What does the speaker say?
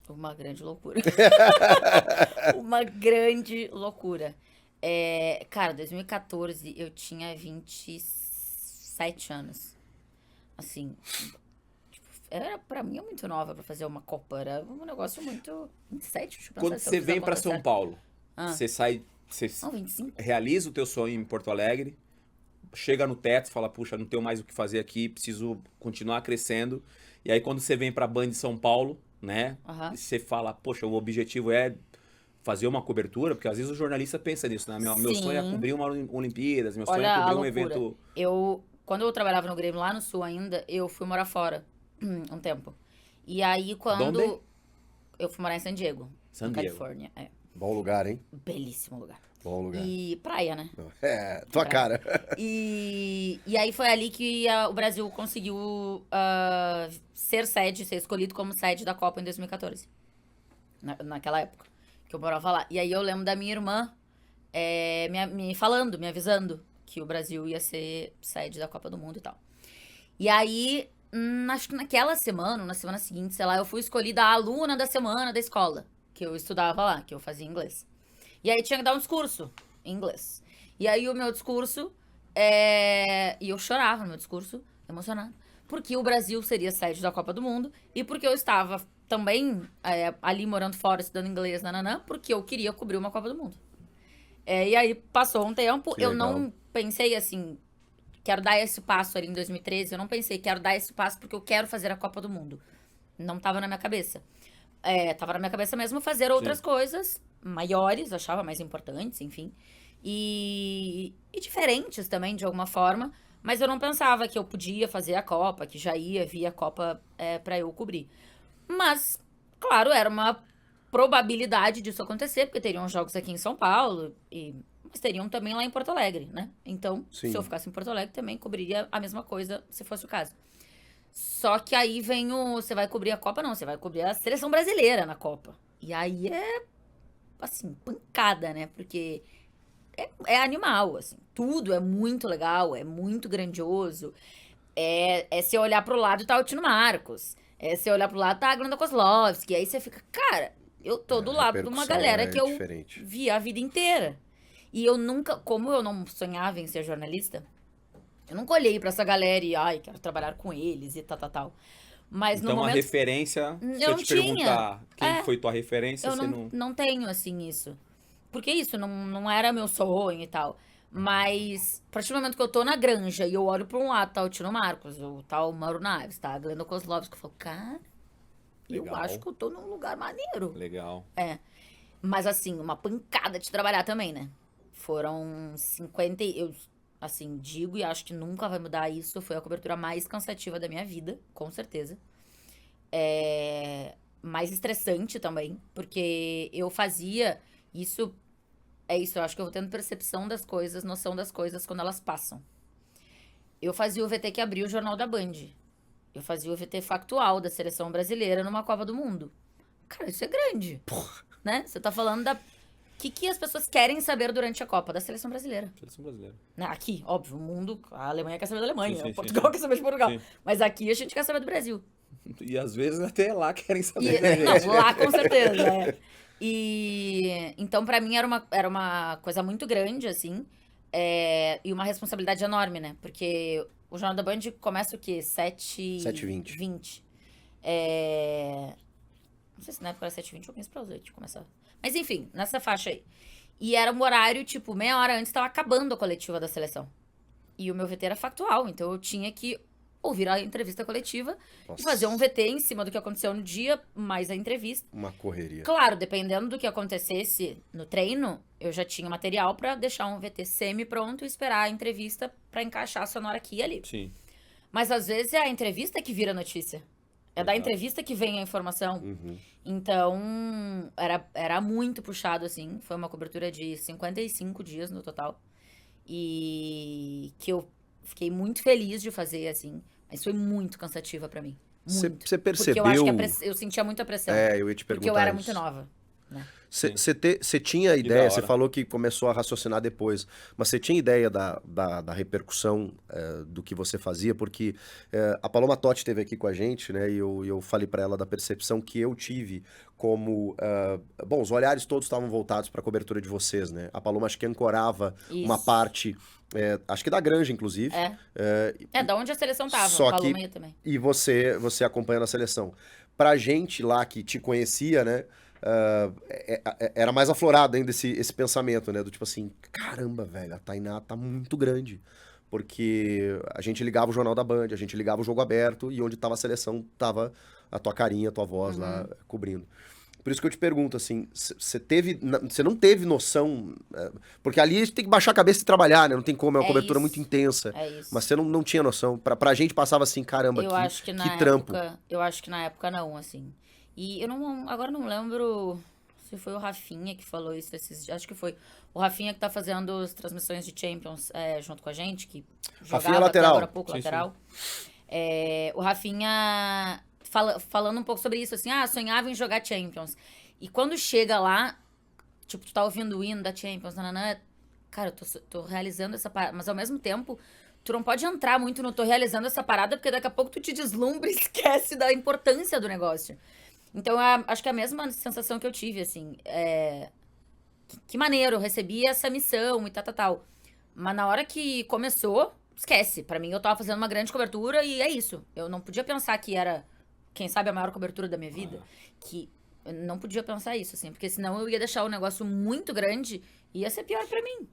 Uma grande loucura. Uma grande loucura. Cara, 2014 eu tinha 27 anos. Assim, pra mim é muito nova pra fazer uma Copa. Era um negócio muito. 27, deixa eu pensar Quando se eu você fiz a vem pra conta São certa. Paulo, Ah, você sai, você não, 25. realiza o teu sonho em Porto Alegre, chega no teto, fala, puxa, não tenho mais o que fazer aqui, preciso continuar crescendo. E aí quando você vem pra Band de São Paulo, né, Aham. você fala, poxa, o objetivo é fazer uma cobertura, porque às vezes o jornalista pensa nisso, né? Meu sonho é Sim. cobrir uma Olimpíadas, meu sonho é Olha a cobrir um loucura. evento. Quando eu trabalhava no Grêmio lá no Sul ainda, eu fui morar fora um tempo. E aí, Donde? quando eu fui morar em San Diego, San na Diego. Califórnia, Bom lugar, hein? belíssimo lugar. Bom lugar. E praia, né? Tua Praia. cara. E aí foi ali que o Brasil conseguiu ser escolhido como sede da Copa em 2014. Naquela época que eu morava lá. E aí eu lembro da minha irmã me falando, me avisando que o Brasil ia ser sede da Copa do Mundo e tal. E aí, acho que naquela semana, ou na semana seguinte, sei lá, eu fui escolhida a aluna da semana da escola, que eu estudava lá, que eu fazia inglês. E aí tinha que dar um discurso em inglês. E aí o meu discurso, e eu chorava no meu discurso, emocionada, porque o Brasil seria sede da Copa do Mundo e porque eu estava também ali morando fora, estudando inglês, nananã, porque eu queria cobrir uma Copa do Mundo. E aí passou um tempo, Que eu legal. não pensei assim, quero dar esse passo ali em 2013, eu não pensei, quero dar esse passo porque eu quero fazer a Copa do Mundo. Não tava na minha cabeça. Tava na minha cabeça mesmo fazer outras Sim. coisas maiores, achava mais importantes, enfim. E diferentes também, de alguma forma. Mas eu não pensava que eu podia fazer a Copa, que já ia vir a Copa pra eu cobrir. Mas, claro, era uma probabilidade disso acontecer, porque teriam jogos aqui em São Paulo, mas teriam também lá em Porto Alegre, né? Então, se eu Sim. ficasse em Porto Alegre, também cobriria a mesma coisa, se fosse o caso. Só que aí vem você vai cobrir a Copa, não, você vai cobrir a seleção brasileira na Copa. E aí assim, pancada, né? Porque é animal, assim. Tudo é muito legal, é muito grandioso. É se olhar pro lado tá o Tino Marcos. É se olhar pro lado tá a Glenda Kozlovski. Aí você fica, cara, eu tô do A lado de uma repercussão galera é que eu diferente. vi a vida inteira. E eu nunca, como eu não sonhava em ser jornalista, eu nunca olhei pra essa galera e, ai, quero trabalhar com eles e tal, tal, tal. Mas no Então a momento, referência, se eu eu não te tinha. perguntar quem É, foi tua referência, eu você não, não. não tenho, assim, isso. Porque isso não era meu sonho e tal. Mas, a partir do momento que eu tô na granja e eu olho pra um lado, tá o Tino Marcos, o tal Mauro Naves, tá a Glenda Kozlovski, eu falo, cara, eu acho Legal, que eu tô num lugar maneiro. legal. Mas, assim, uma pancada de trabalhar também, né? Foram 50. Eu, assim, digo e acho que nunca vai mudar isso. Foi a cobertura mais cansativa da minha vida, com certeza. Mais estressante também, porque eu fazia isso. É isso, eu acho que eu vou tendo percepção das coisas, noção das coisas quando elas passam. Eu fazia o VT que abriu o Jornal da Band. Eu fazia o VT factual da seleção brasileira numa Copa do Mundo. Cara, isso é grande, né? Você tá falando da. O que as pessoas querem saber durante a Copa? Da seleção brasileira. Seleção brasileira. Né? Aqui, óbvio, o mundo. A Alemanha quer saber da Sim, Alemanha, sim, sim, Portugal sim. quer saber de Portugal. Sim. Mas aqui a gente quer saber do Brasil. E às vezes até lá querem saber da Não, gente. lá com certeza. E então, pra mim, era uma coisa muito grande, assim. E uma responsabilidade enorme, né? Porque o Jornal da Band começa o quê? 7h20. 7h20. Não sei se na época era 7h20 ou 15 para os 8 de começar. Mas enfim, nessa faixa aí. E era um horário, tipo, meia hora antes tava acabando a coletiva da seleção. E o meu VT era factual, então eu tinha que ouvir a entrevista coletiva e fazer um VT em cima do que aconteceu no dia, mais a entrevista. Uma correria. Claro, dependendo do que acontecesse no treino, eu já tinha material pra deixar um VT semi-pronto e esperar a entrevista pra encaixar a sonora aqui e ali. Sim. Mas às vezes é a entrevista que vira notícia. É da Exato. entrevista que vem a informação. Então, era muito puxado, assim. Foi uma cobertura de 55 dias no total. E que eu fiquei muito feliz de fazer, assim. Mas foi muito cansativa pra mim. Muito. Você Porque eu acho que percebeu. eu sentia muita pressão. Eu ia te Porque eu perguntar era muito isso. nova, né? Você tinha Que da ideia, você hora. falou que começou a raciocinar depois, mas você tinha ideia da repercussão do que você fazia? Porque a Paloma Totti esteve aqui com a gente, né? E eu falei pra ela da percepção que eu tive como... bom, os olhares todos estavam voltados para a cobertura de vocês, né? A Paloma acho que ancorava uma Isso. parte, acho que da Granja, inclusive. Da onde a seleção tava. Só Paloma que- ia também. E você acompanhando a seleção. Pra gente lá que te conhecia, né? Era mais aflorado ainda esse pensamento, né? Do tipo assim, caramba, velho, a Tainá tá muito grande. Porque a gente ligava o Jornal da Band, a gente ligava o Jogo Aberto e onde tava a seleção, tava a tua carinha, a tua voz lá cobrindo. Por isso que eu te pergunto, assim, você não teve noção, porque ali a gente tem que baixar a cabeça e trabalhar, né? Não tem como, é uma É cobertura isso. muito intensa. É isso. Mas você não tinha noção. Pra gente passava assim, caramba, Eu acho que na trampo. época. Eu acho que na época não, assim. E eu não. Agora não lembro se foi o Rafinha que falou isso esses dias. Acho que foi. O Rafinha que tá fazendo as transmissões de Champions junto com a gente, que Rafinha jogava até lateral. agora há pouco, Sim, lateral. O Rafinha falando um pouco sobre isso, assim, sonhava em jogar Champions. E quando chega lá, tipo, tu tá ouvindo o hino da Champions, nananã, cara, eu tô realizando essa parada, mas ao mesmo tempo, tu não pode entrar muito no tô realizando essa parada, porque daqui a pouco tu te deslumbra e esquece da importância do negócio. Então, acho que é a mesma sensação que eu tive, assim, que maneiro, eu recebi essa missão e tal. Mas na hora que começou, esquece. Pra mim, eu tava fazendo uma grande cobertura e é isso. Eu não podia pensar que era, quem sabe, a maior cobertura da minha vida. Que eu não podia pensar isso, assim, porque senão eu ia deixar o negócio muito grande e ia ser pior pra mim.